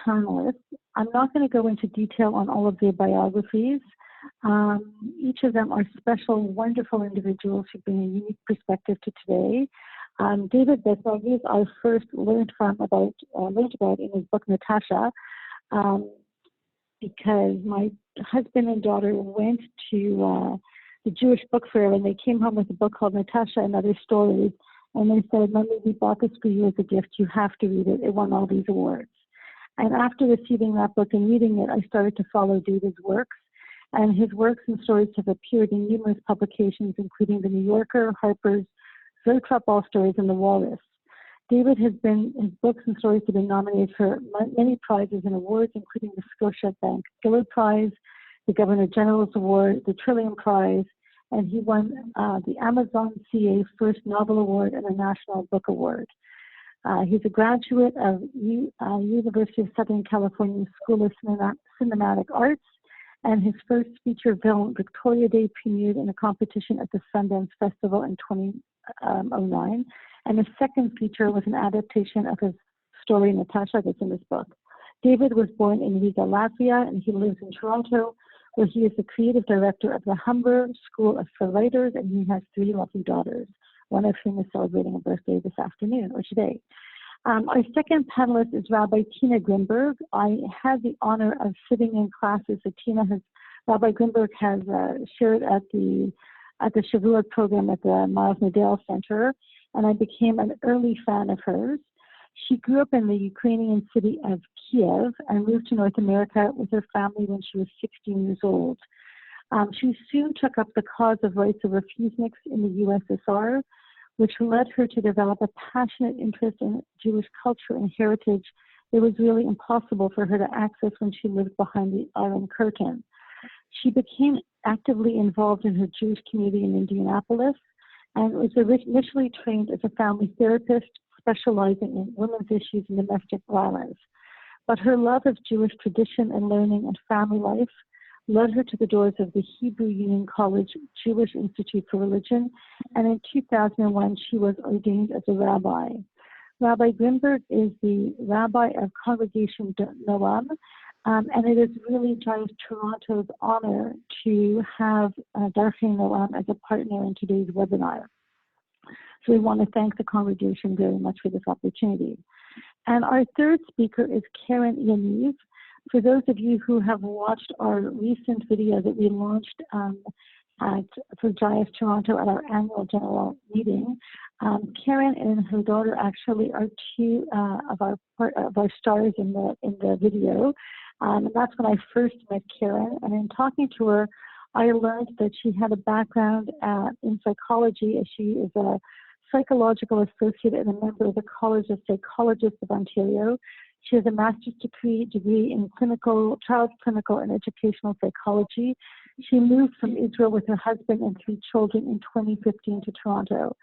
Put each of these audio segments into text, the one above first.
panelists. I'm not going to go into detail on all of their biographies. Each of them are special, wonderful individuals who bring a unique perspective to today. David Bezmozgis, I first learned about in his book Natasha, because my husband and daughter went to the Jewish book fair, and they came home with a book called Natasha and Other Stories, and they said, "Mommy, we bought this for you as a gift. You have to read it. It won all these awards." And after receiving that book and reading it, I started to follow David's works, and his works and stories have appeared in numerous publications, including The New Yorker, Harper's, Zoetrope All Stories, and The Walrus. His books and stories have been nominated for many prizes and awards, including the Scotiabank Gillard Prize, the Governor General's Award, the Trillium Prize, and he won the Amazon CA First Novel Award and the National Book Award. He's a graduate of University of Southern California School of Cinematic Arts, and his first feature film, Victoria Day, premiered in a competition at the Sundance Festival in 2009, and his second feature was an adaptation of his story, Natasha, that's in this book. David was born in Riga, Latvia, and he lives in Toronto, where he is the creative director of the Humber School for Writers, and he has 3 lovely daughters, one of whom is celebrating a birthday this afternoon or today. Our second panelist is Rabbi Tina Grimberg. I had the honor of sitting in classes that Rabbi Grimberg has shared at the Shavuot program at the Miles Nadal Center, and I became an early fan of hers. She grew up in the Ukrainian city of Kiev and moved to North America with her family when she was 16 years old. She soon took up the cause of rights of refuseniks in the USSR, which led her to develop a passionate interest in Jewish culture and heritage that was really impossible for her to access when she lived behind the Iron Curtain. She became actively involved in her Jewish community in Indianapolis and was initially trained as a family therapist, specializing in women's issues and domestic violence. But her love of Jewish tradition and learning and family life led her to the doors of the Hebrew Union College Jewish Institute for Religion, and in 2001 she was ordained as a rabbi. Rabbi Grimberg is the rabbi of Congregation Noam, and it is really JIAS Toronto's honor to have Darchei Noam as a partner in today's webinar. So we want to thank the congregation very much for this opportunity. And our third speaker is Keren Yaniv. For those of you who have watched our recent video that we launched for JIAS Toronto at our annual general meeting, Keren and her daughter actually are 2 of our stars in the video. And that's when I first met Keren. And in talking to her, I learned that she had a background in psychology, as she is a psychological associate and a member of the College of Psychologists of Ontario. She has a master's degree in child clinical and educational psychology. She moved from Israel with her husband and 3 children in 2015 to Toronto.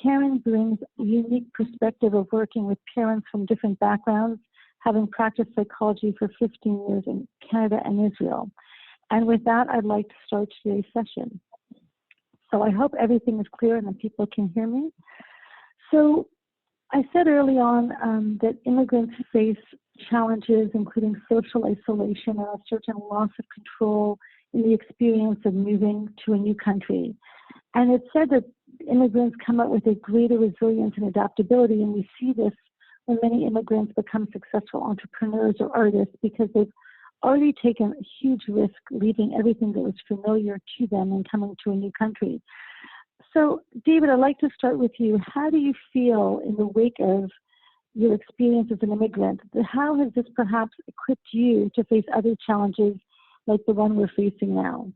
Keren brings a unique perspective of working with parents from different backgrounds, having practiced psychology for 15 years in Canada and Israel. And with that, I'd like to start today's session. So I hope everything is clear and that people can hear me. So I said early on that immigrants face challenges, including social isolation and a certain loss of control in the experience of moving to a new country. And it said that immigrants come out with a greater resilience and adaptability, and we see this when many immigrants become successful entrepreneurs or artists because they've already taken a huge risk leaving everything that was familiar to them and coming to a new country. So, David, I'd like to start with you. How do you feel in the wake of your experience as an immigrant? How has this perhaps equipped you to face other challenges like the one we're facing now?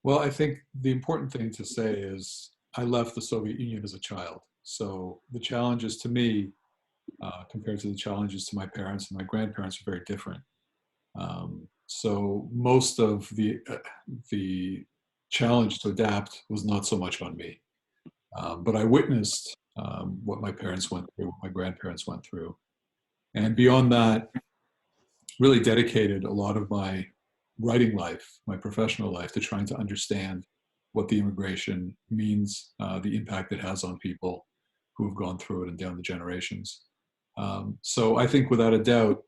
Well, I think the important thing to say is I left the Soviet Union as a child. So the challenges to me, compared to the challenges to my parents and my grandparents, are very different. So most of the challenge to adapt was not so much on me. But I witnessed what my parents went through, what my grandparents went through. And beyond that, really dedicated a lot of my writing life, my professional life, to trying to understand what the immigration means, the impact it has on people who have gone through it and down the generations. So I think without a doubt,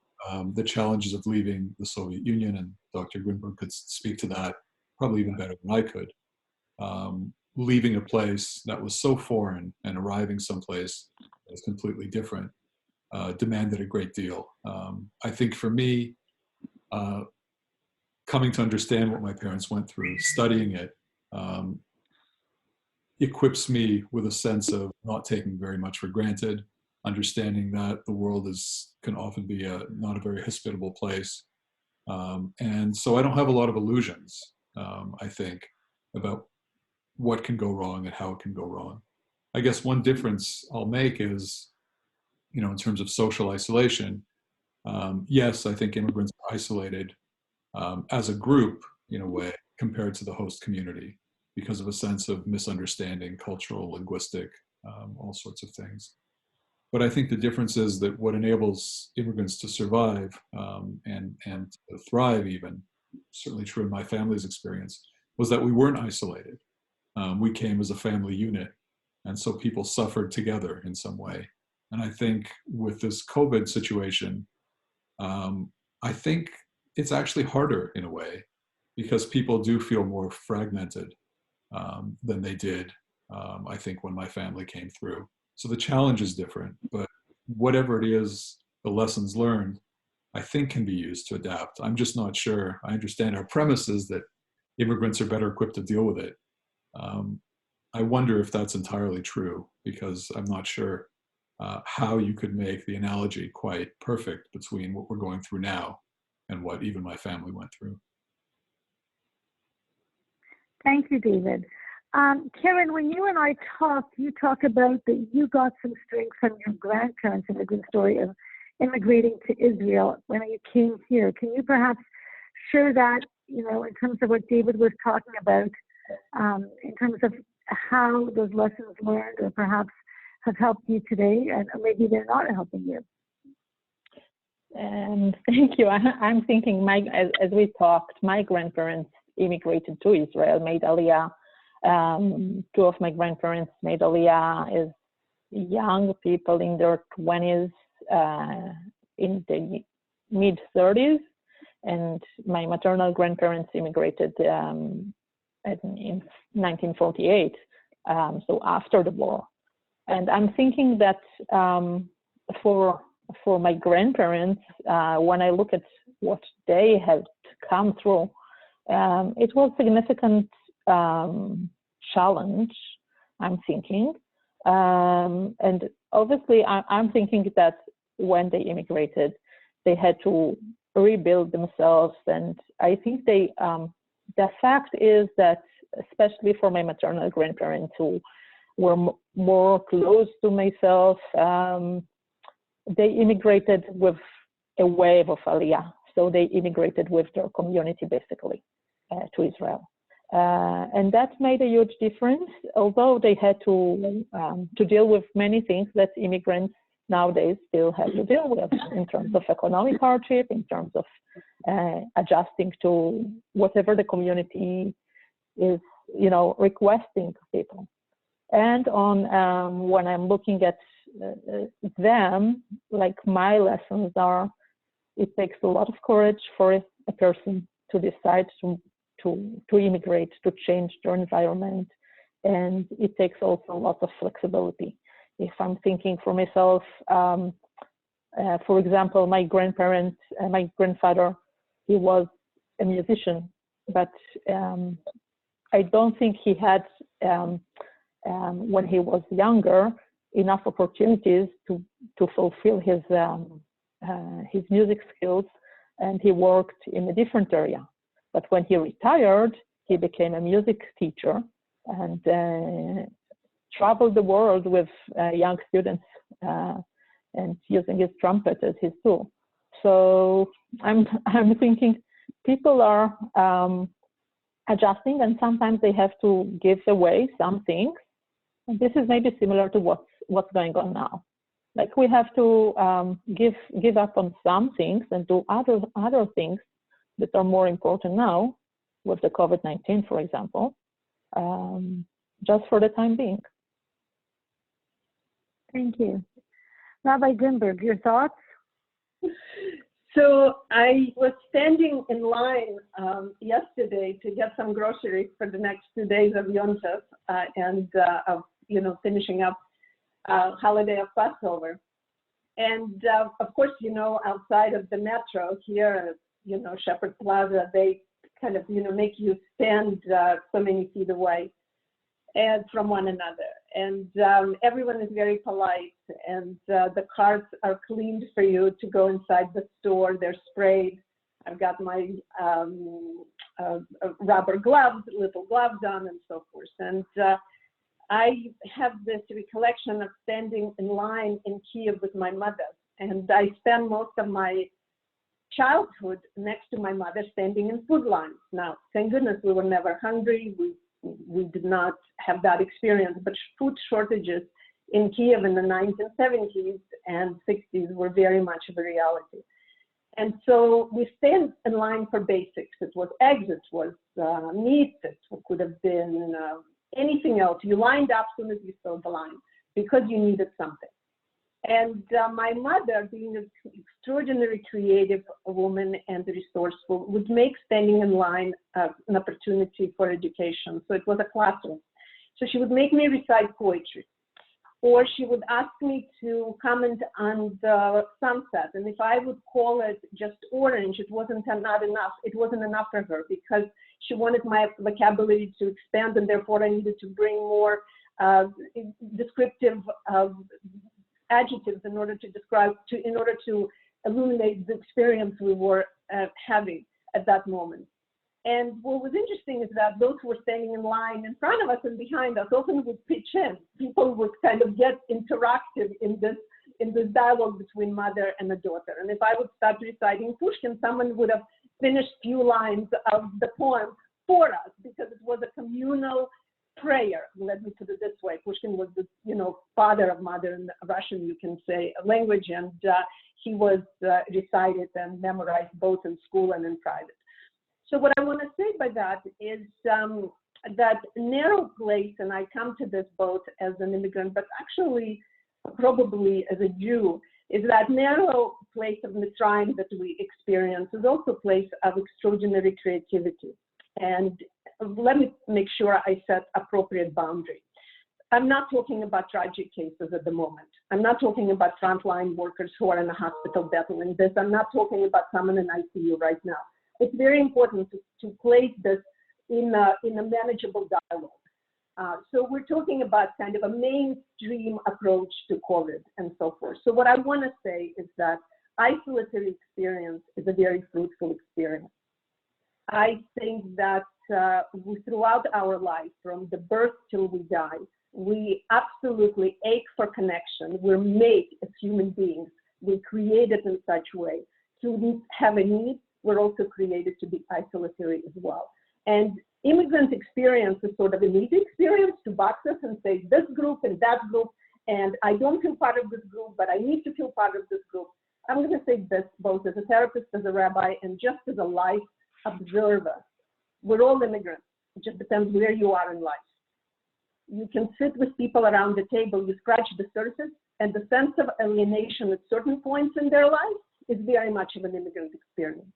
the challenges of leaving the Soviet Union, and Dr. Grimberg could speak to that probably even better than I could, leaving a place that was so foreign and arriving someplace that was completely different, demanded a great deal. I think for me, coming to understand what my parents went through, studying it, equips me with a sense of not taking very much for granted, understanding that the world can often be not a very hospitable place. And so I don't have a lot of illusions, I think, about what can go wrong and how it can go wrong. I guess one difference I'll make is, in terms of social isolation, yes, I think immigrants are isolated as a group in a way compared to the host community because of a sense of misunderstanding, cultural, linguistic, all sorts of things. But I think the difference is that what enables immigrants to survive and to thrive even, certainly true in my family's experience, was that we weren't isolated. We came as a family unit, and so people suffered together in some way. And I think with this COVID situation, I think it's actually harder in a way because people do feel more fragmented than they did, I think, when my family came through. So the challenge is different, but whatever it is, the lessons learned, I think can be used to adapt. I'm just not sure. I understand our premise is that immigrants are better equipped to deal with it. I wonder if that's entirely true because I'm not sure how you could make the analogy quite perfect between what we're going through now and what even my family went through. Thank you, David. Keren, when you and I talked, you talk about that you got some strength from your grandparents' immigrant story of immigrating to Israel when you came here. Can you perhaps share that, in terms of what David was talking about, in terms of how those lessons learned or perhaps have helped you today, and maybe they're not helping you? Thank you. I'm thinking, as we talked, my grandparents immigrated to Israel, made Aliyah. Two of my grandparents made Aliyah as young people in their 20s, in the mid-30s, and my maternal grandparents immigrated in 1948, so after the war. And I'm thinking that for my grandparents, when I look at what they had come through, it was a significant challenge, I'm thinking. And obviously, I'm thinking that when they immigrated, they had to rebuild themselves. And I think the fact is that, especially for my maternal grandparents who were more close to myself, they immigrated with a wave of Aliyah. So they immigrated with their community, basically, to Israel. And that made a huge difference, although they had to deal with many things that immigrants nowadays still have to deal with in terms of economic hardship, in terms of adjusting to whatever the community is, requesting of people. And when I'm looking at them, like my lessons are, it takes a lot of courage for a person to decide to immigrate, to change their environment. And it takes also a lot of flexibility. If I'm thinking for myself, for example, my grandfather, he was a musician, but I don't think he had, when he was younger, enough opportunities to fulfill his music skills, and he worked in a different area. But when he retired, he became a music teacher and traveled the world with young students and using his trumpet as his tool. So I'm thinking people are adjusting, and sometimes they have to give away some things. And this is maybe similar to what's going on now. Like we have to give up on some things and do other things that are more important now, with the COVID-19, for example, just for the time being. Thank you. Rabbi Grimberg, your thoughts? So I was standing in line yesterday to get some groceries for the next 2 days of Yom Tov and finishing up holiday of Passover. And of course, outside of the metro here, Shepherd Plaza, they kind of, make you stand so many feet away and from one another. And everyone is very polite, and the carts are cleaned for you to go inside the store. They're sprayed. I've got my rubber gloves, little gloves on, and so forth. And I have this recollection of standing in line in Kiev with my mother, and I spent most of my childhood next to my mother standing in food lines. Now, thank goodness we were never hungry. We did not have that experience, but food shortages in Kiev in the 1970s and 60s were very much of a reality. And so we stand in line for basics. It was eggs, it was meat, it could have been anything else. You lined up as soon as you saw the line because you needed something. And my mother, being an extraordinarily creative woman and resourceful, would make standing in line an opportunity for education. So it was a classroom. So she would make me recite poetry, or she would ask me to comment on the sunset. And if I would call it just orange, it wasn't not enough. It wasn't enough for her because she wanted my vocabulary to expand, and therefore I needed to bring more descriptive adjectives in order to describe, in order to illuminate the experience we were having at that moment. And what was interesting is that those who were standing in line in front of us and behind us often would pitch in. People would kind of get interactive in this dialogue between mother and a daughter. And if I would start reciting Pushkin, someone would have finished few lines of the poem for us because it was a communal prayer. Let me put it this way: Pushkin was the father of modern Russian, you can say, language, and he was recited and memorized both in school and in private. So what I want to say by that is that narrow place, and I come to this both as an immigrant, but actually probably as a Jew, is that narrow place of mitzraim that we experience is also a place of extraordinary creativity. And let me make sure I set appropriate boundaries. I'm not talking about tragic cases at the moment. I'm not talking about frontline workers who are in a hospital battling this. I'm not talking about someone in ICU right now. It's very important to place this in a manageable dialogue. So we're talking about kind of a mainstream approach to COVID and so forth. So what I want to say is that isolatory experience is a very fruitful experience. I think that throughout our life, from the birth till we die, we absolutely ache for connection. We're made as human beings. We're created in such a way to have a need. We're also created to be isolatory as well. And immigrant experience is sort of an easy experience to box us and say this group and that group, and I don't feel part of this group, but I need to feel part of this group. I'm going to say this both as a therapist, as a rabbi, and just as a life observer. We're all immigrants. It just depends where you are in life. You can sit with people around the table, you scratch the surface, and the sense of alienation at certain points in their life is very much of an immigrant experience.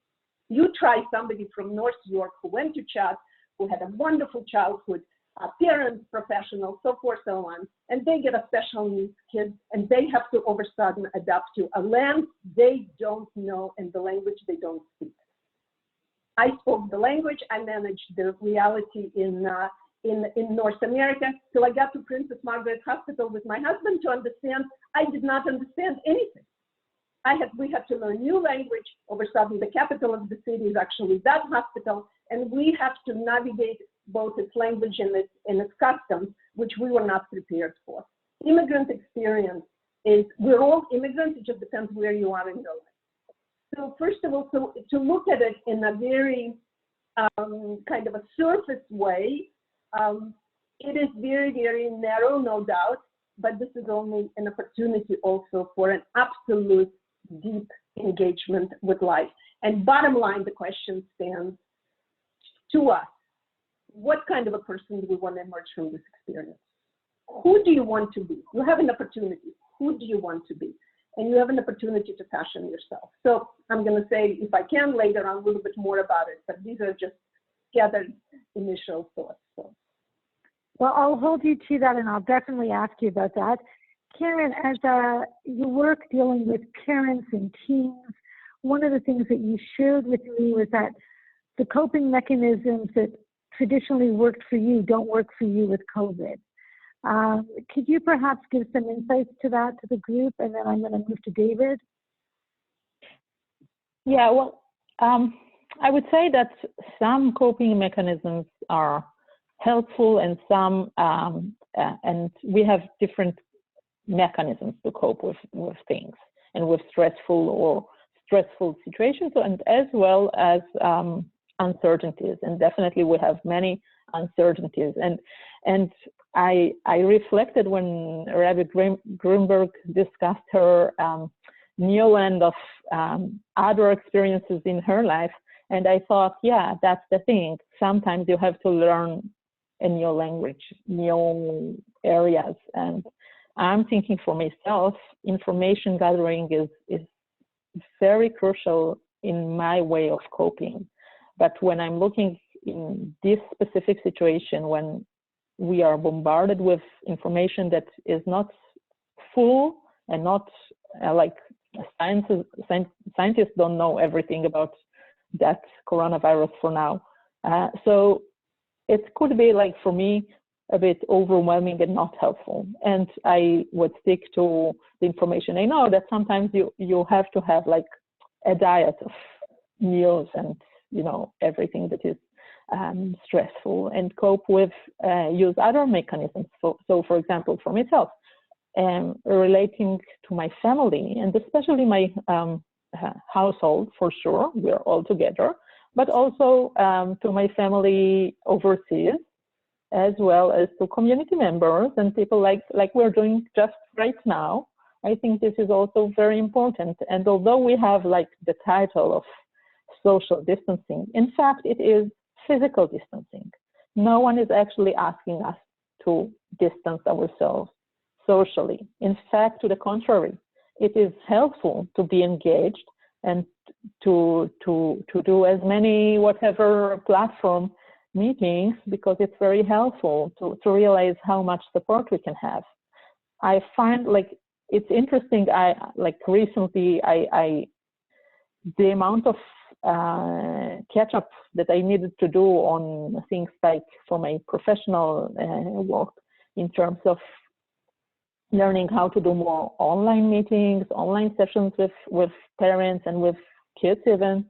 You try somebody from North York who went to Chad, who had a wonderful childhood, parents, professionals, so forth, so on, and they get a special needs kid, and they have to all of a sudden adapt to a land they don't know and the language they don't speak. I spoke the language, I managed the reality in North America till I got to Princess Margaret Hospital with my husband to understand. I did not understand anything. We had to learn new language. All of a sudden, the capital of the city is actually that hospital, and we have to navigate both its language and its customs, which we were not prepared for. Immigrant experience is, we're all immigrants, it just depends where you are in your life. So first of all, to look at it in a very kind of a surface way, it is very, very narrow, no doubt, but this is only an opportunity also for an absolute deep engagement with life. And bottom line, the question stands to us: what kind of a person do we want to emerge from this experience? Who do you want to be? You have an opportunity. Who do you want to be? and you have an opportunity to fashion yourself. So I'm going to say, if I can, later on a little bit more about it, but these are just gathered initial thoughts. So. Well, I'll hold you to that, and I'll definitely ask you about that. Keren, as you work dealing with parents and teens, one of the things that you shared with me was that the coping mechanisms that traditionally worked for you don't work for you with COVID. Could you perhaps give some insights to that to the group, and then I'm going to move to David? Yeah, well, I would say that some coping mechanisms are helpful, and some, and we have different mechanisms to cope with things and with stressful situations, and as well as uncertainties. And definitely we have many uncertainties. And I reflected when Rabbi Grimberg discussed her new of other experiences in her life, and I thought, yeah, that's the thing. Sometimes you have to learn a new language, new areas. And I'm thinking for myself, information gathering is very crucial in my way of coping. But when I'm looking in this specific situation, when we are bombarded with information that is not full and not like scientists don't know everything about that coronavirus for now. So it could be like, for me, a bit overwhelming and not helpful. And I would stick to the information. I know that sometimes you have to have like a diet of news and, you know, everything that is stressful, and cope with, use other mechanisms. So for example, for myself, relating to my family, and especially my household, for sure, we're all together, but also to my family overseas, as well as to community members and people like we're doing just right now. I think this is also very important. And although we have like the title of social distancing, in fact, it is physical distancing. No one is actually asking us to distance ourselves socially. In fact, to the contrary, it is helpful to be engaged and to do as many whatever platform meetings, because it's very helpful to realize how much support we can have. I find like it's interesting. Recently, the amount of catch up that I needed to do on things like for my professional work, in terms of learning how to do more online meetings, online sessions with parents and with kids even.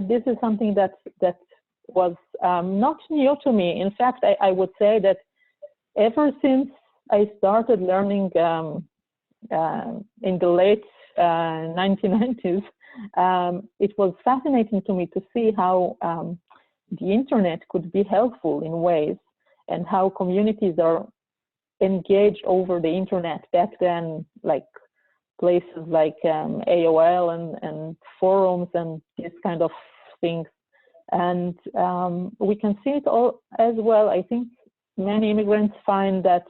This is something that was not new to me. In fact, I would say that ever since I started learning in the late 1990s, it was fascinating to me to see how the internet could be helpful in ways, and how communities are engaged over the internet. Back then, like places like AOL and forums and these kind of things. And we can see it all as well. I think many immigrants find that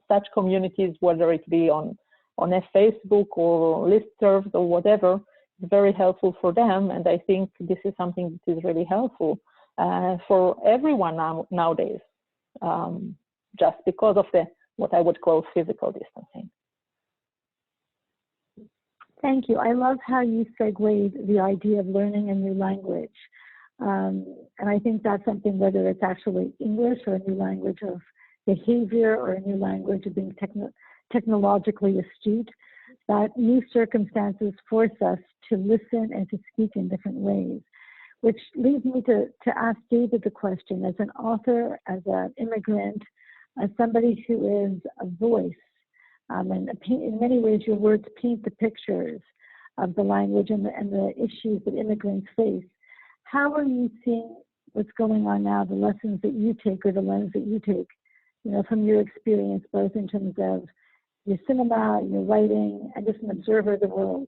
such communities, whether it be on a Facebook or listservs or whatever, is very helpful for them. And I think this is something that is really helpful for everyone nowadays, just because of what I would call physical distancing. Thank you. I love how you segued the idea of learning a new language. And I think that's something, whether it's actually English or a new language of behavior or a new language of being technologically astute, that new circumstances force us to listen and to speak in different ways, which leads me to ask David the question, as an author, as an immigrant, as somebody who is a voice, and in many ways your words paint the pictures of the language and the issues that immigrants face. How are you seeing what's going on now, the lessons that you take or the lens that you take, you know, from your experience, both in terms of your cinema, your writing, and just an observer of the world?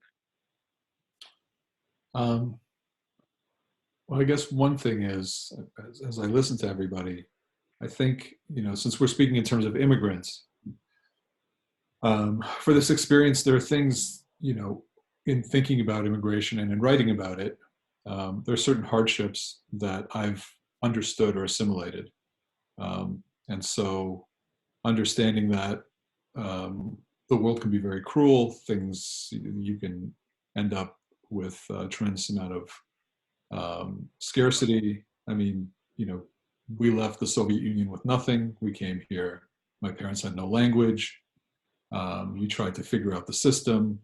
Well, I guess one thing is, as I listen to everybody, I think, you know, since we're speaking in terms of immigrants, for this experience, there are things in thinking about immigration and in writing about it, there are certain hardships that I've understood or assimilated. And so understanding that the world can be very cruel, you can end up with a tremendous amount of scarcity. I mean, we left the Soviet Union with nothing. We came here. My parents had no language. You tried to figure out the system.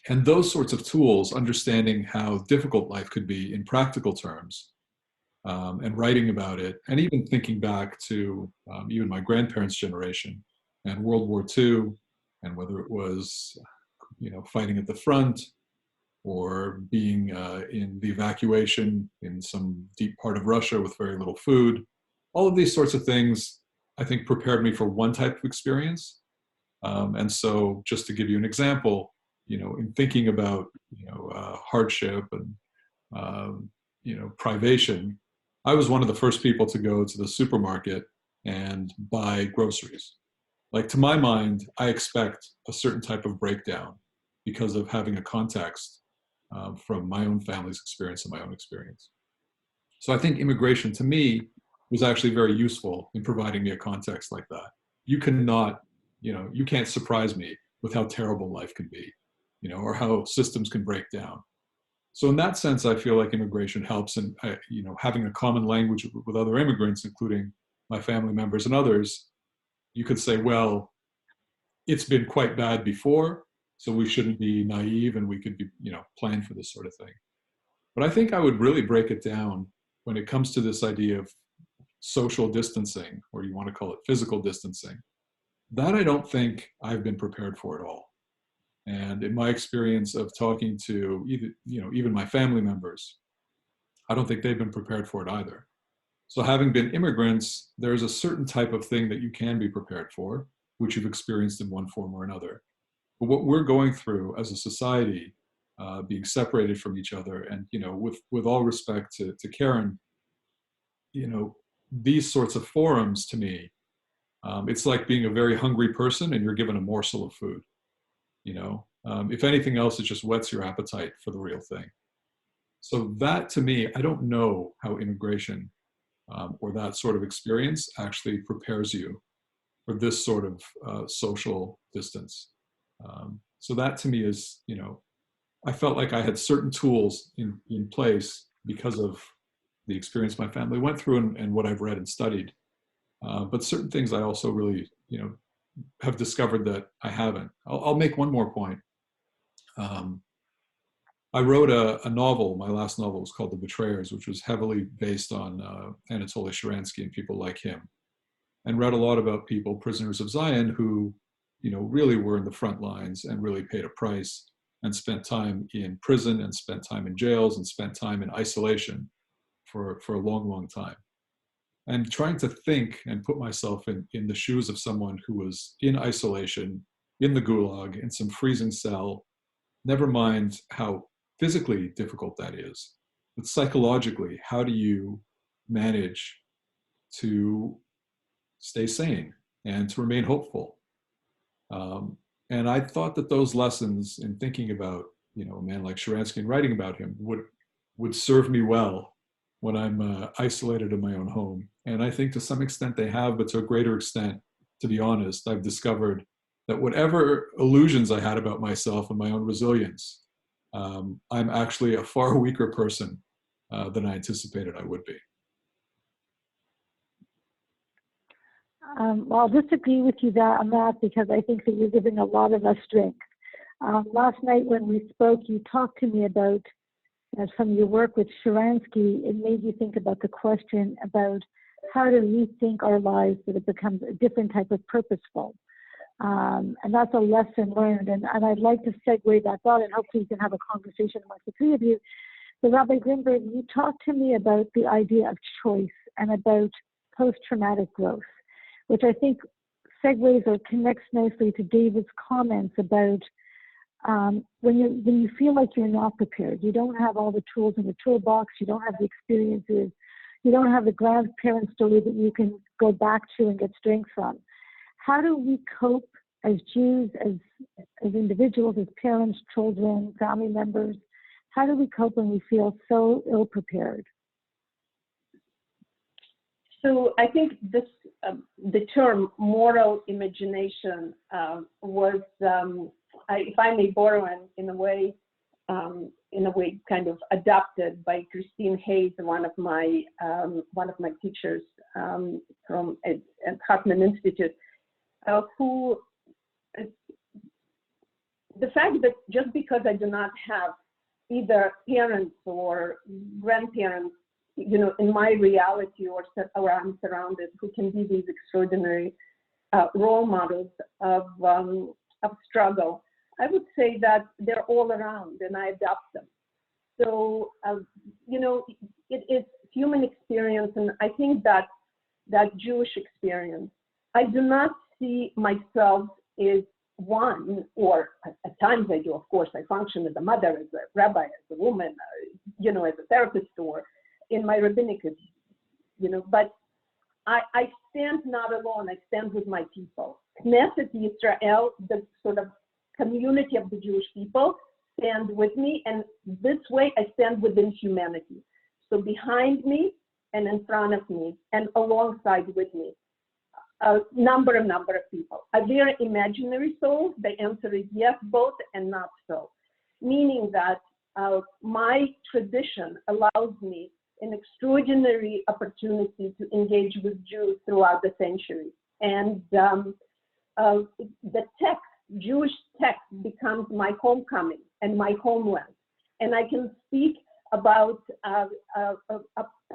And those sorts of tools, understanding how difficult life could be in practical terms, and writing about it, and even thinking back to even my grandparents' generation and World War II, and whether it was, fighting at the front or being in the evacuation in some deep part of Russia with very little food. All of these sorts of things, I think, prepared me for one type of experience. And so just to give you an example, in thinking about, hardship and, privation, I was one of the first people to go to the supermarket and buy groceries. Like, to my mind, I expect a certain type of breakdown because of having a context from my own family's experience and my own experience. So I think immigration, to me, was actually very useful in providing me a context like that. You cannot, you can't surprise me with how terrible life can be, or how systems can break down. So in that sense, I feel like immigration helps in, having a common language with other immigrants, including my family members and others. You could say, well, it's been quite bad before, so we shouldn't be naive, and we could be, plan for this sort of thing. But I think I would really break it down when it comes to this idea of social distancing, or you want to call it physical distancing. That I don't think I've been prepared for at all. And in my experience of talking to even my family members, I don't think they've been prepared for it either. So having been immigrants, there's a certain type of thing that you can be prepared for, which you've experienced in one form or another. But what we're going through as a society, being separated from each other, and with all respect to Keren, these sorts of forums, to me, it's like being a very hungry person and you're given a morsel of food. If anything else, it just whets your appetite for the real thing. So that, to me, I don't know how immigration or that sort of experience actually prepares you for this sort of social distance. So that, to me, is, I felt like I had certain tools in place because of the experience my family went through and what I've read and studied. But certain things I also really, have discovered that I haven't. I'll make one more point. I wrote a novel. My last novel was called The Betrayers, which was heavily based on Anatoly Sharansky and people like him, and read a lot about people, prisoners of Zion, who, really were in the front lines and really paid a price and spent time in prison and spent time in jails and spent time in isolation for a long, long time. And trying to think and put myself in the shoes of someone who was in isolation, in the gulag, in some freezing cell, never mind how physically difficult that is, but psychologically, how do you manage to stay sane and to remain hopeful? And I thought that those lessons in thinking about, a man like Sharansky and writing about him would serve me well when I'm isolated in my own home. And I think to some extent they have, but to a greater extent, to be honest, I've discovered that whatever illusions I had about myself and my own resilience, I'm actually a far weaker person than I anticipated I would be. Well, I'll disagree with you on that because I think that you're giving a lot of us strength. Last night when we spoke, you talked to me about from your work with Sharansky. It made you think about the question about how to rethink our lives so that it becomes a different type of purposeful. And that's a lesson learned. And I'd like to segue that thought, and hopefully you can have a conversation amongst the three of you. So Rabbi Grimberg, you talked to me about the idea of choice and about post-traumatic growth, which I think segues or connects nicely to David's comments about when you feel like you're not prepared, you don't have all the tools in the toolbox, you don't have the experiences, you don't have the grandparent story that you can go back to and get strength from. How do we cope as Jews, as individuals, as parents, children, family members? How do we cope when we feel so ill-prepared? So I think this, the term moral imagination was, if I may borrow in a way kind of adopted by Christine Hayes, one of my teachers from at Hartman Institute, who, the fact that just because I do not have either parents or grandparents, you know, in my reality or I'm surrounded, who can be these extraordinary role models of struggle, I would say that they're all around and I adopt them. So, you know, it is human experience, and I think that Jewish experience, I do not see myself as one, or at times I do, of course, I function as a mother, as a rabbi, as a woman, you know, as a therapist, or in my rabbinicism, you know, but I stand not alone, I stand with my people. Knesset Yisrael, the sort of community of the Jewish people, stand with me, and this way I stand within humanity. So behind me and in front of me and alongside with me, a number of people. Are there imaginary souls? The answer is yes, both and not so. Meaning that my tradition allows me an extraordinary opportunity to engage with Jews throughout the centuries. And the text, Jewish text, becomes my homecoming and my homeland. And I can speak about a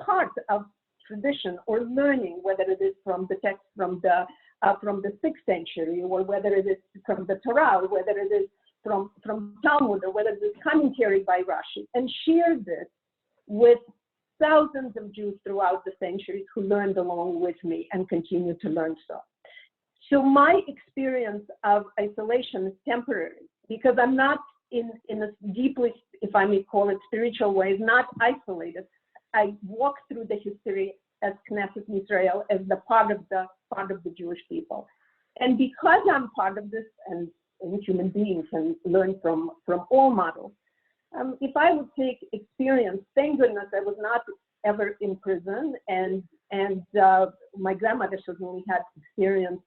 part of tradition or learning, whether it is from the text from the 6th century, or whether it is from the Torah, or whether it is from Talmud, or whether it is commentary by Rashi, and share this with thousands of Jews throughout the centuries who learned along with me and continue to learn so. So my experience of isolation is temporary, because I'm not in a deeply, if I may call it, spiritual way, not isolated. I walk through the history as Knesset Yisrael, as the part of the Jewish people. And because I'm part of this, and human beings can learn from all models, if I would take experience, thank goodness I was not ever in prison, and my grandmother certainly had experience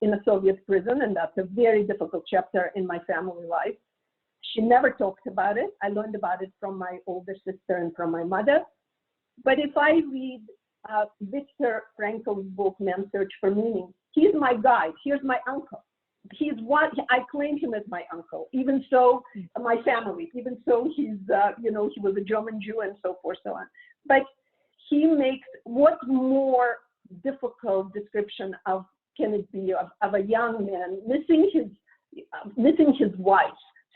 in a Soviet prison, and that's a very difficult chapter in my family life. She never talked about it. I learned about it from my older sister and from my mother. But if I read Viktor Frankl's book, Man's Search for Meaning, he's my guide. Here's my uncle. He's what I claim him as my uncle. Even so, my family. Even so, he's you know, he was a German Jew and so forth, so on. But he makes, what more difficult description of can it be of a young man missing his wife,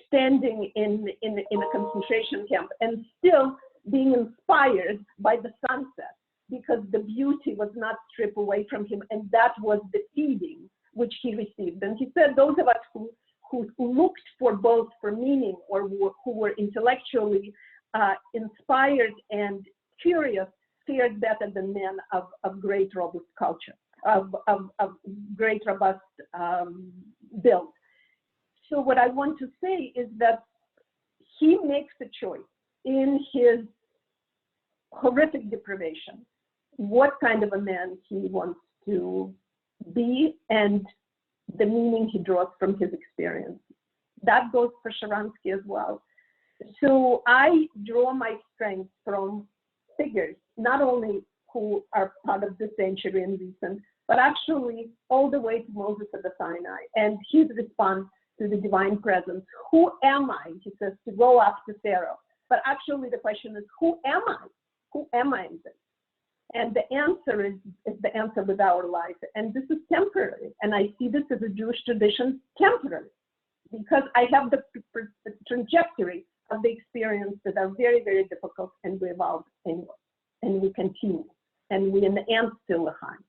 standing in a concentration camp, and still being inspired by the sunset, because the beauty was not stripped away from him, and that was the feeding which he received. And he said those of us who looked for both for meaning, or who were intellectually inspired and curious, fared better than men of great robust culture, of great robust build. So what I want to say is that he makes a choice in his horrific deprivation, what kind of a man he wants to be, and the meaning he draws from his experience. That goes for Sharansky as well. So I draw my strength from figures, not only who are part of the century and recent, but actually all the way to Moses at the Sinai and his response to the divine presence. Who am I? He says to go up to Pharaoh. But actually the question is, who am I? Who am I in this? And the answer is the answer with our life. And this is temporary. And I see this as a Jewish tradition, temporary, because I have the trajectory of the experience that are very, very difficult, and we evolve anyway. And we continue. And we in the end still behind.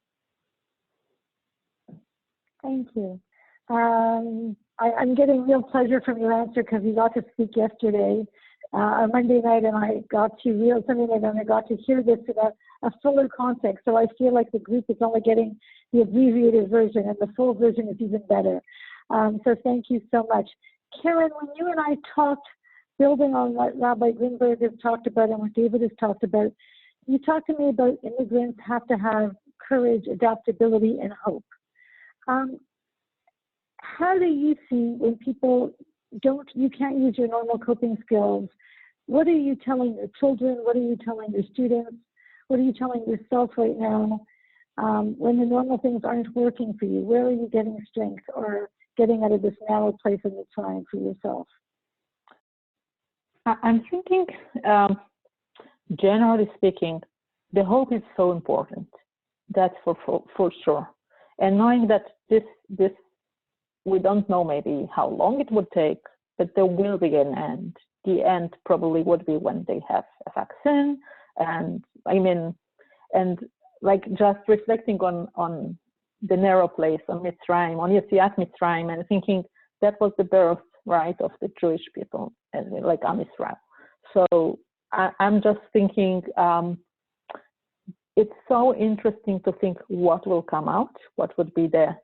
Thank you. I'm getting real pleasure from your answer, because you got to speak yesterday on Monday night, and I got to hear this in a fuller context. So I feel like the group is only getting the abbreviated version, and the full version is even better. So thank you so much. Keren, when you and I talked, building on what Rabbi Grimberg has talked about and what David has talked about, you talked to me about immigrants have to have courage, adaptability, and hope. How do you see when people you can't use your normal coping skills? What are you telling your children? What are you telling your students? What are you telling yourself right now when the normal things aren't working for you? Where are you getting strength or getting out of this narrow place in the time for yourself? I'm thinking, generally speaking, the hope is so important. That's for sure. And knowing that this we don't know maybe how long it would take, but there will be an end. The end probably would be when they have a vaccine. And and like just reflecting on the narrow place, on mitzraim, on JIAS mitzraim, and thinking that was the birth, right, of the Jewish people, and like Israel. So I'm just thinking, it's so interesting to think what will come out, what would be the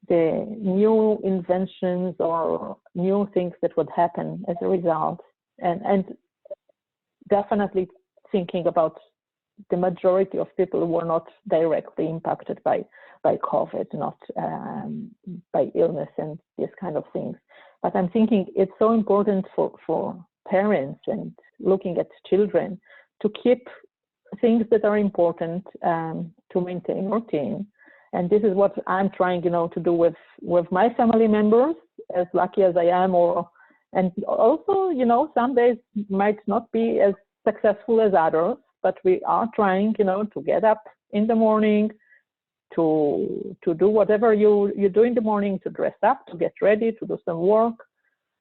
new inventions or new things that would happen as a result, and definitely thinking about the majority of people who were not directly impacted by COVID, not by illness and these kind of things. But I'm thinking it's so important for parents and looking at children to keep things that are important to maintain routine. And this is what I'm trying, to do with my family members, as lucky as I am, and also, some days might not be as successful as others, but we are trying, to get up in the morning, to do whatever you do in the morning, to dress up, to get ready, to do some work,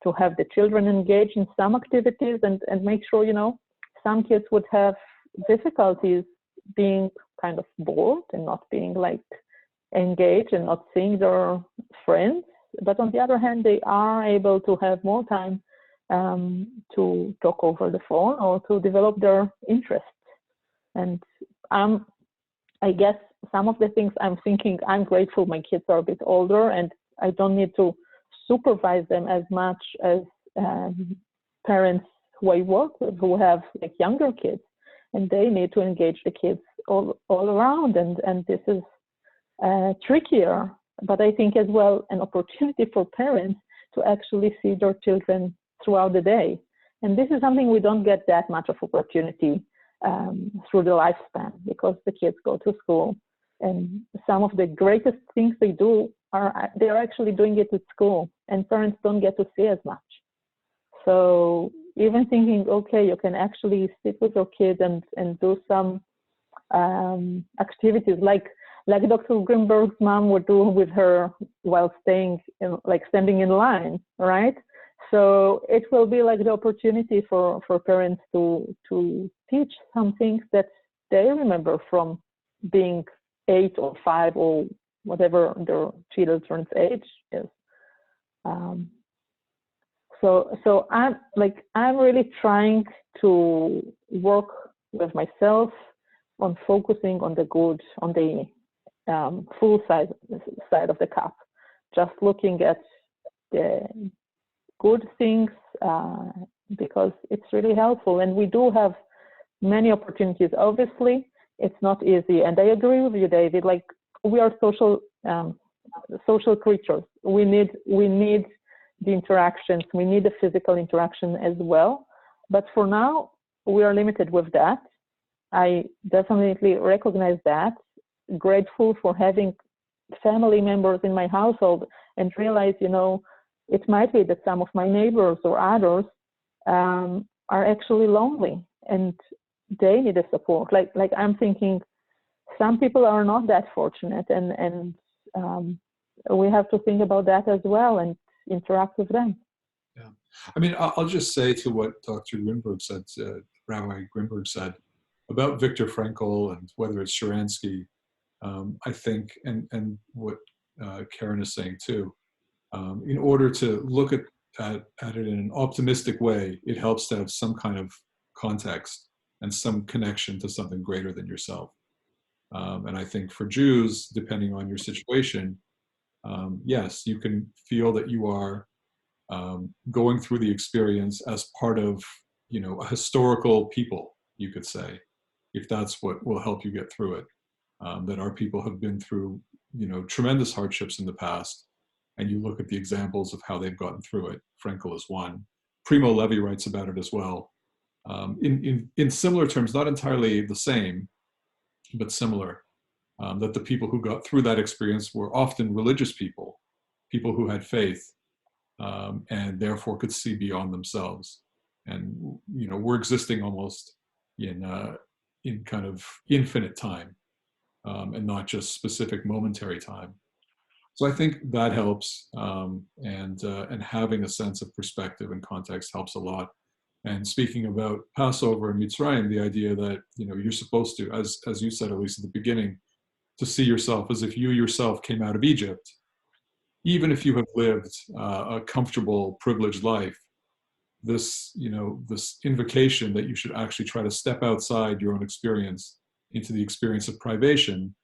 to have the children engage in some activities, and make sure, some kids would have difficulties being kind of bored and not being like engaged and not seeing their friends. But on the other hand, they are able to have more time to talk over the phone or to develop their interests. And I guess some of the things I'm thinking, I'm grateful my kids are a bit older and I don't need to supervise them as much as parents who I work with who have like younger kids, and they need to engage the kids all around, and this is trickier, but I think as well an opportunity for parents to actually see their children throughout the day. And this is something we don't get that much of opportunity through the lifespan, because the kids go to school, and some of the greatest things they do they're actually doing it at school, and parents don't get to see as much. So even thinking, okay, you can actually sit with your kid and do some activities like Dr. Grimberg's mom would do with her while standing in line, right? So it will be like the opportunity for parents to teach some things that they remember from being 8 or 5 or whatever their children's age is. So I'm really trying to work with myself on focusing on the good, on the full side of the cup, just looking at the good things because it's really helpful. And we do have many opportunities. Obviously, it's not easy. And I agree with you, David. Like, we are social creatures. We need the interactions. We need the physical interaction as well. But for now, we are limited with that. I definitely recognize that. Grateful for having family members in my household, and realize, it might be that some of my neighbors or others are actually lonely and they need a support. Like I'm thinking, some people are not that fortunate, and we have to think about that as well and interact with them. Yeah, I mean, I'll just say to what Dr. Grimberg said, Rabbi Grimberg said about Viktor Frankl, and whether it's Sharansky, I think, and what Keren is saying too, in order to look at it in an optimistic way, it helps to have some kind of context and some connection to something greater than yourself. And I think for Jews, depending on your situation, yes, you can feel that you are going through the experience as part of, a historical people, you could say, if that's what will help you get through it. That our people have been through, tremendous hardships in the past, and you look at the examples of how they've gotten through it. Frankel is one. Primo Levi writes about it as well. In similar terms, not entirely the same, but similar, that the people who got through that experience were often religious people who had faith, and therefore could see beyond themselves. And, we're existing almost in kind of infinite time, and not just specific momentary time. So I think that helps, and having a sense of perspective and context helps a lot. And speaking about Passover and Mitzrayim, the idea that you're supposed to, as you said, Elise, at the beginning, to see yourself as if you yourself came out of Egypt, even if you have lived a comfortable, privileged life. This this invocation that you should actually try to step outside your own experience into the experience of privation,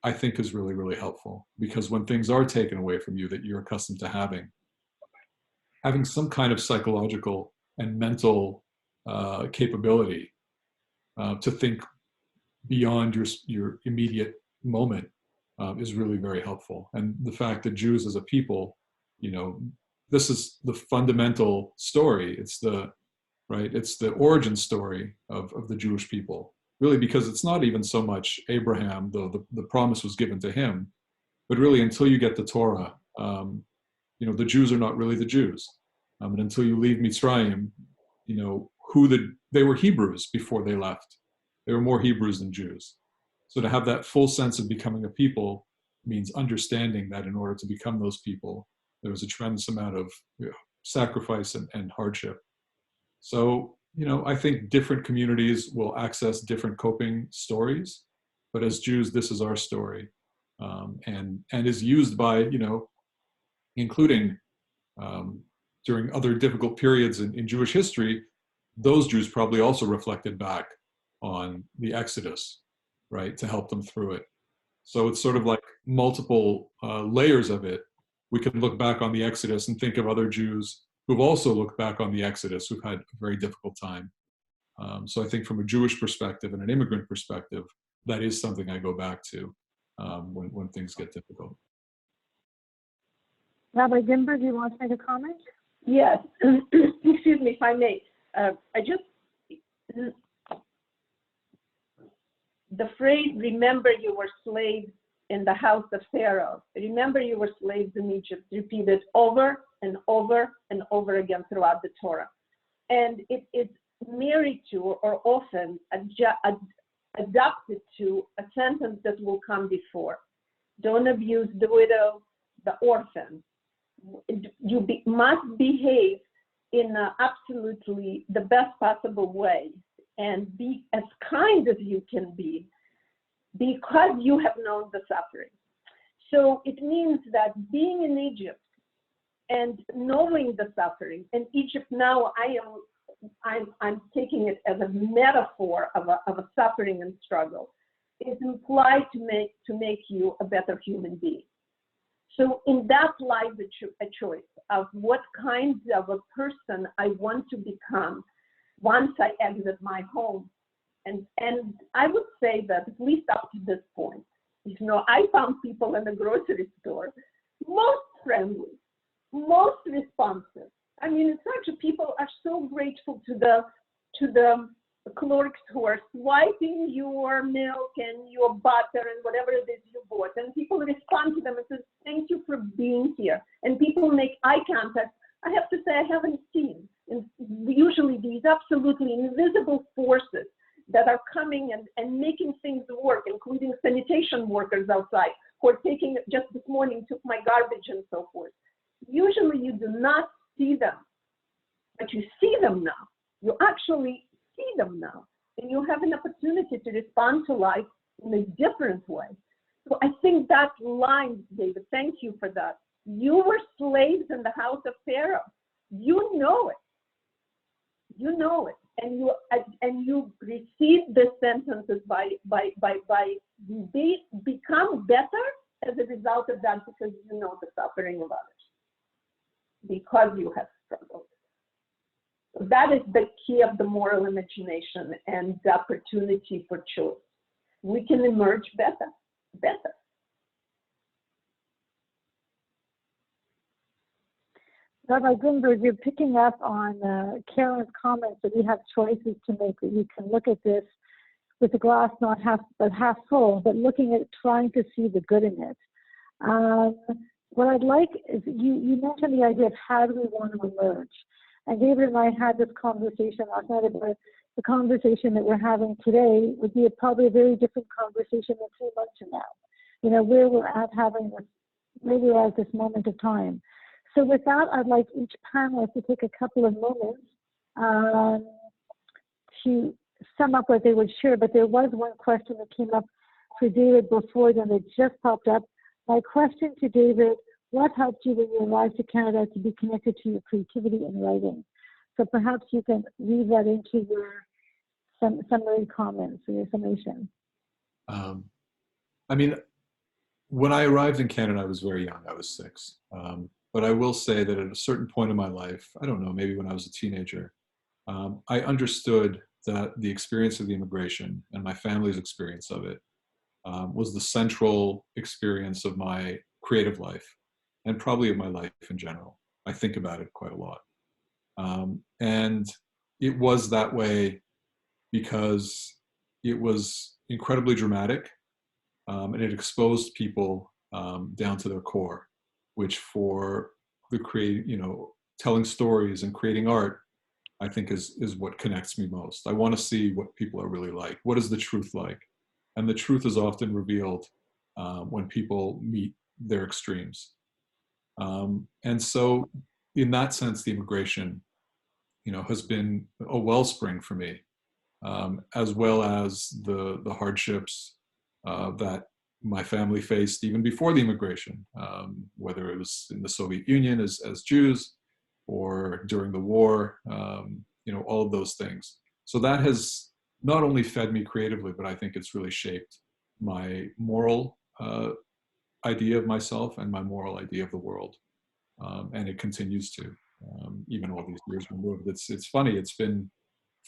I think is really, really helpful, because when things are taken away from you that you're accustomed to having some kind of psychological and mental capability to think beyond your immediate moment is really very helpful. And the fact that Jews as a people, this is the fundamental story. It's the origin story of the Jewish people. Really, because it's not even so much Abraham, though the promise was given to him, but really until you get the Torah, the Jews are not really the Jews. And until you leave Mitzrayim, they were Hebrews before they left. They were more Hebrews than Jews. So to have that full sense of becoming a people means understanding that in order to become those people, there was a tremendous amount of sacrifice and hardship. So, I think different communities will access different coping stories, but as Jews, this is our story, and is used by, including during other difficult periods in Jewish history. Those Jews probably also reflected back on the Exodus, right, to help them through it. So it's sort of like multiple layers of it. We can look back on the Exodus and think of other Jews who've also looked back on the Exodus, who've had a very difficult time. So I think from a Jewish perspective and an immigrant perspective, that is something I go back to when things get difficult. Rabbi Grimberg, do you want to make a comment? Yes. Excuse me if I may. The phrase, remember you were slaves in the house of Pharaoh. Remember you were slaves in Egypt, repeated over and over and over again throughout the Torah. And it's married to or often adapted to a sentence that will come before. Don't abuse the widow, the orphan. You must behave in absolutely the best possible way and be as kind as you can be, because you have known the suffering. So it means that being in Egypt and knowing the suffering, and Egypt now, I'm taking it as a metaphor of a suffering and struggle, is implied to make you a better human being. So in that lies a choice of what kind of a person I want to become once I exit my home. And I would say that at least up to this point, I found people in the grocery store most friendly, most responsive. I mean, it's actually, people are so grateful to the clerks who are swiping your milk and your butter and whatever it is you bought. And people respond to them and say, thank you for being here. And people make eye contact. I have to say, I haven't seen. And usually these absolutely invisible forces that are coming and making things work, including sanitation workers outside who are taking, just this morning, took my garbage and so forth. Usually you do not see them, but you see them now. You actually see them now, and you have an opportunity to respond to life in a different way. So I think that line, David, thank you for that. You were slaves in the house of Pharaoh. You know it. You know it, and you receive the sentences by become better as a result of that because you know the suffering of others, because you have struggled. So that is the key of the moral imagination and the opportunity for choice. We can emerge better. Rabbi Grimberg, you're picking up on Karen's comments that we have choices to make, that we can look at this with the glass not half full, but looking at trying to see the good in it. What I'd like is, you mentioned the idea of how do we want to emerge. And David and I had this conversation last night about the conversation that we're having today would be probably a very different conversation than 3 months from now. You know, where we're at this moment of time. So with that, I'd like each panelist to take a couple of moments to sum up what they would share. But there was one question that came up for David before then that just popped up. My question to David: what helped you when you arrived to Canada to be connected to your creativity in writing? So perhaps you can weave that into your summary comments or your summation. I mean, when I arrived in Canada, I was very young. I was 6. But I will say that at a certain point in my life, I don't know, maybe when I was a teenager, I understood that the experience of the immigration and my family's experience of it was the central experience of my creative life and probably of my life in general. I think about it quite a lot. And it was that way because it was incredibly dramatic, and it exposed people down to their core, which for the telling stories and creating art, I think is what connects me most. I want to see what people are really like. What is the truth like? And the truth is often revealed when people meet their extremes. And so in that sense, the immigration, has been a wellspring for me, as well as the hardships that my family faced even before the immigration, whether it was in the Soviet Union as Jews or during the war, all of those things. So that has not only fed me creatively, but I think it's really shaped my moral idea of myself and my moral idea of the world. And it continues to, even all these years removed. It's funny, it's been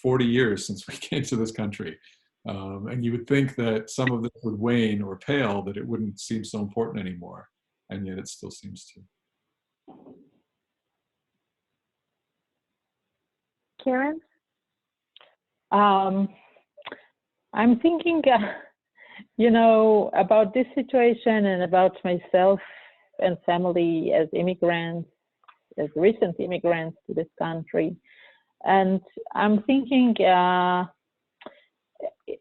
40 years since we came to this country. And you would think that some of this would wane or pale, that it wouldn't seem so important anymore. And yet it still seems to. Keren? I'm thinking, about this situation and about myself and family as immigrants, as recent immigrants to this country. And I'm thinking,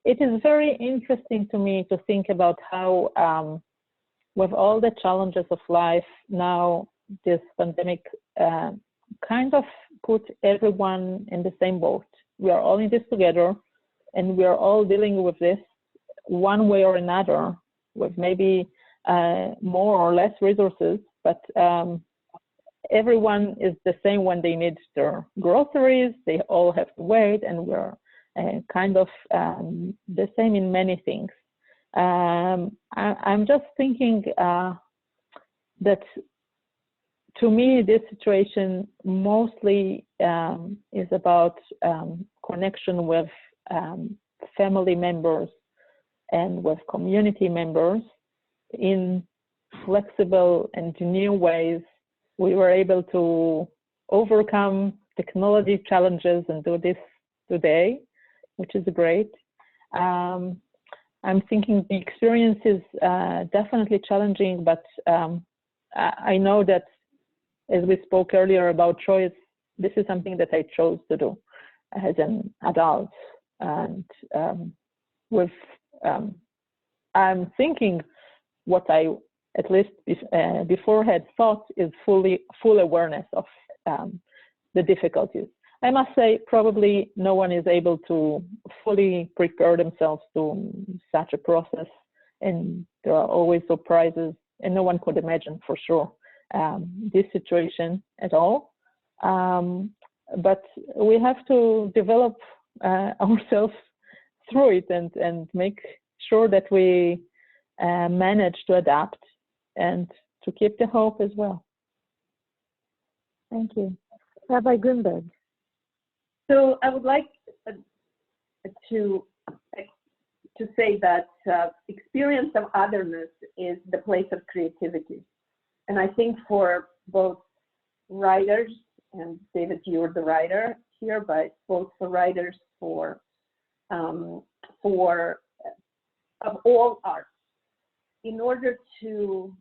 it is very interesting to me to think about how, with all the challenges of life now, this pandemic kind of put everyone in the same boat. We are all in this together, and we are all dealing with this one way or another, with maybe more or less resources, but everyone is the same when they need their groceries. They all have to wait, and we're kind of the same in many things. I'm just thinking that to me, this situation mostly is about connection with family members and with community members in flexible and new ways. We were able to overcome technology challenges and do this today, which is great. I'm thinking the experience is definitely challenging, but I know that, as we spoke earlier about choice, this is something that I chose to do as an adult. And I'm thinking what I, at least before had thought, is full awareness of the difficulties. I must say, probably no one is able to fully prepare themselves to such a process, and there are always surprises, and no one could imagine for sure this situation at all. But we have to develop ourselves through it and make sure that we manage to adapt and to keep the hope as well. Thank you. Rabbi Grimberg. So I would like to say that experience of otherness is the place of creativity. And I think for both writers, and David, you're the writer here, but both for writers, of all arts, in order to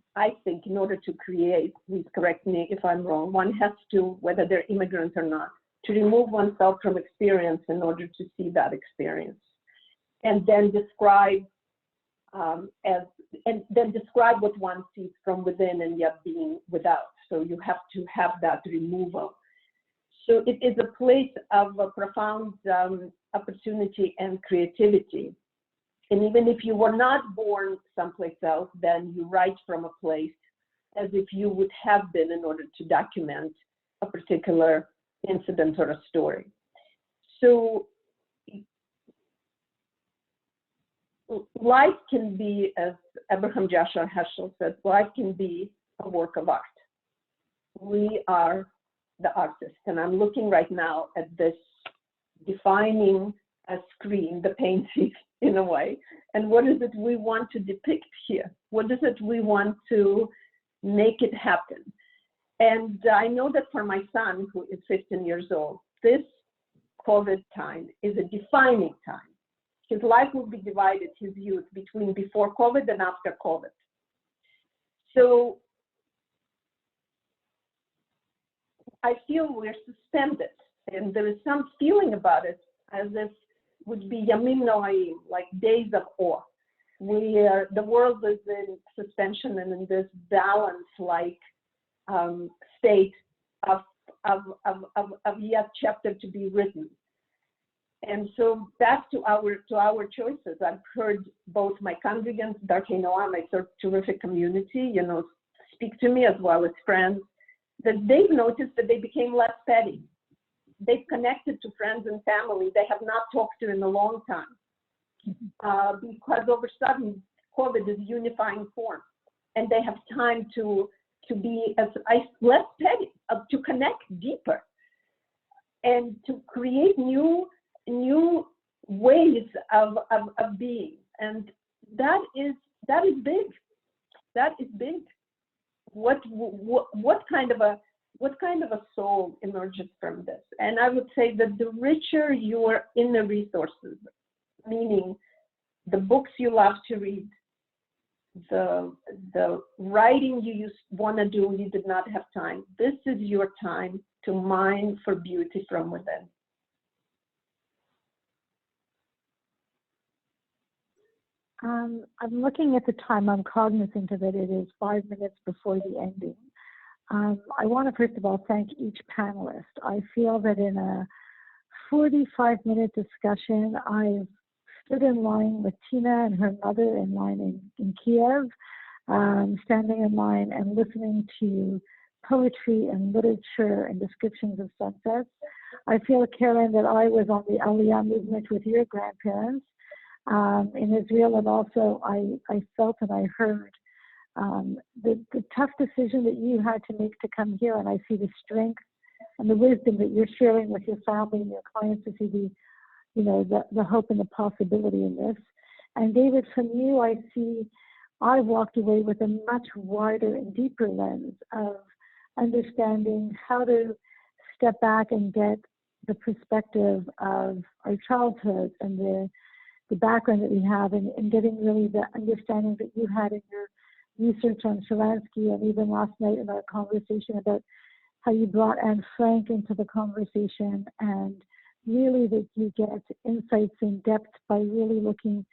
create, please correct me if I'm wrong, one has to, whether they're immigrants or not, to remove oneself from experience in order to see that experience. And then describe what one sees from within and yet being without. So you have to have that removal. So it is a place of a profound opportunity and creativity. And even if you were not born someplace else, then you write from a place as if you would have been in order to document a particular incident or a story. So life can be, as Abraham Joshua Heschel said, life can be a work of art. We are the artist. And I'm looking right now at this defining a screen, the painting in a way. And what is it we want to depict here? What is it we want to make it happen? And I know that for my son, who is 15 years old, this COVID time is a defining time. His life will be divided, his youth, between before COVID and after COVID. So I feel we're suspended, and there is some feeling about it as if would be Yamim Noaim, like days of awe, where the world is in suspension and in this balance-like state of yet chapter to be written. And so back to our choices, I've heard both my congregants, Darchei Noam, a terrific community, speak to me, as well as friends, that they've noticed that they became less petty. They've connected to friends and family they have not talked to in a long time, because all of a sudden COVID is unifying form, and they have time to be less petty, to connect deeper, and to create new ways of being. And that is big. That is big. What kind of a soul emerges from this? And I would say that the richer your inner resources, meaning the books you love to read, the writing you want to do, you did not have time. This is your time to mine for beauty from within. I'm looking at the time. I'm cognizant of it. It is 5 minutes before the ending. I want to first of all thank each panelist. I feel that in a 45-minute discussion, I've stood in line with Tina and her mother in line in Kiev, standing in line and listening to poetry and literature and descriptions of sunsets. I feel, Keren, that I was on the Aliyah movement with your grandparents in Israel, and also I felt and I heard the tough decision that you had to make to come here, and I see the strength and the wisdom that you're sharing with your family and your clients to see the hope and the possibility in this. And David, from you, I walked away with a much wider and deeper lens of understanding how to step back and get the perspective of our childhood and the background that we have, and getting really the understanding that you had in your research on Shalansky, and even last night in our conversation about how you brought Anne Frank into the conversation, and really that you get insights in depth by really looking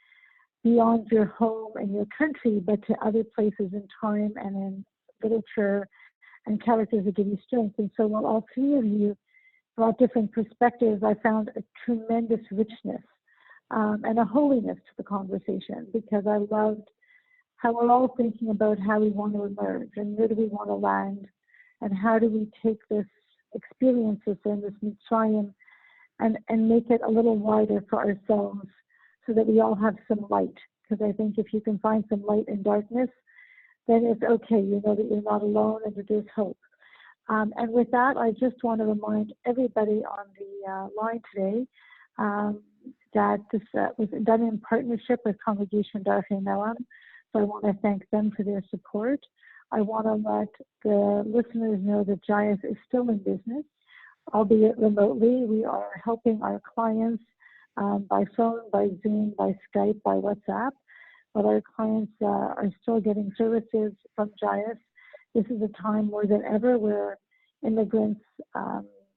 beyond your home and your country, but to other places in time and in literature and characters that give you strength. And so while all three of you brought different perspectives, I found a tremendous richness and a holiness to the conversation, because I loved how we're all thinking about how we want to emerge and where do we want to land, and how do we take this experience within this mitzraim and make it a little wider for ourselves so that we all have some light. Because I think if you can find some light in darkness, then it's okay. You know that you're not alone and that there's hope. And with that, I just want to remind everybody on the line today that this was done in partnership with Congregation Darchei Noam. So I want to thank them for their support. I want to let the listeners know that JIAS is still in business, albeit remotely. We are helping our clients by phone, by Zoom, by Skype, by WhatsApp, but our clients are still getting services from JIAS. This is a time more than ever where immigrants,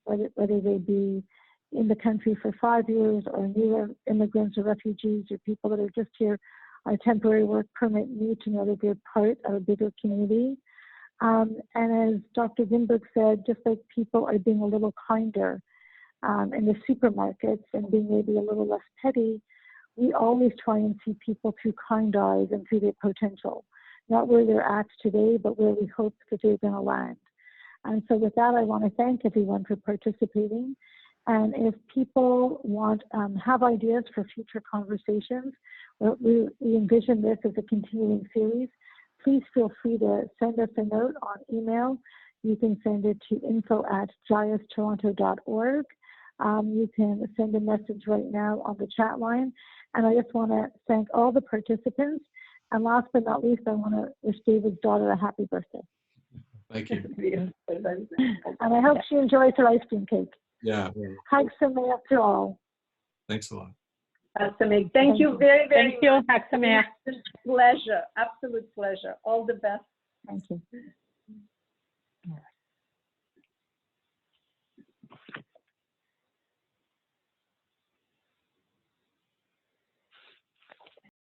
whether they be in the country for 5 years or new immigrants or refugees or people that are just here on a temporary work permit, need to know that they're part of a bigger community. And as Dr. Grimberg said, just like people are being a little kinder in the supermarkets and being maybe a little less petty, we always try and see people through kind eyes and through their potential, not where they're at today, but where we hope that they're going to land. And so with that, I want to thank everyone for participating. And if people want, have ideas for future conversations, we envision this as a continuing series. Please feel free to send us a note on email. You can send it to info@jiastoronto.org. You can send a message right now on the chat line. And I just want to thank all the participants. And last but not least, I want to wish David's daughter a happy birthday. Thank you. And I hope she enjoys her ice cream cake. Yeah. Hag Sameach to all. Thanks a lot. Thank you very, very Thank you. much. Hag Sameach. Pleasure, absolute pleasure. All the best. Thank you. All right.